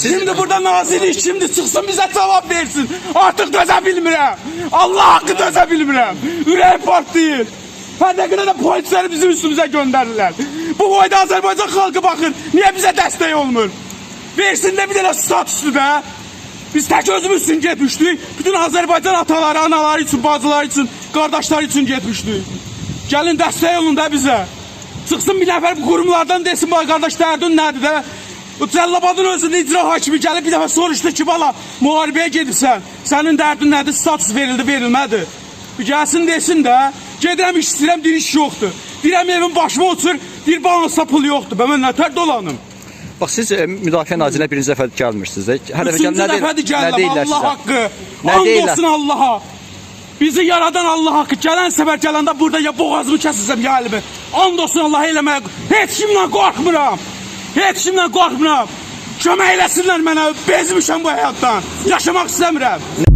Şimdi burada nazirlik şimdi çıksın bize cevap versin. Artık döze bilmirəm. Allah hakkı döze bilmirəm. Ürək partlayır. Her ne kadar da polisleri bizim üstümüze gönderirler. Bu boyda Azerbaycan halkı bakın. Niye bize destek olmur? Versin de bir tane statüsü de. Biz tek özümüz için gitmiştik. Bütün Azerbaycan ataları, anaları için, bacıları için, kardeşleri için gitmiştik. Gelin destek olun da bize. Çıksın bir nefer bu kurumlardan desin bana kardeş derdin nedir de. O Cəllabadın özünde icra hakimi gelip bir defa soruştu ki bala muharebeye gedirsən. Senin derdin nedir? Status verildi, verilmedi. Bir gelsin desin de. Gedirəm iş istəyirəm, bir iş yoxdur. Deyirəm evin başıma otur, bir balansa pul yoxdur. Ben nətər dolanım. Bax siz Müdafiə Nazirinə birinci dəfə gəlmirsiniz də. Hər dəfə Üçüncü dəfədir gələm, Allah haqqı. And olsun Allaha. Bizi yaradan Allah haqqı. Gələn səfər gələndə burada ya boğazımı kəsirsəm ya əlimi. And olsun Allah eləməyə. Heç kimdən qorxmuram. Heç kimdən qorxmuram. Kömək eləsinlər mənə. Bezmişəm bu həyatdan. Yaşamaq istəmirəm.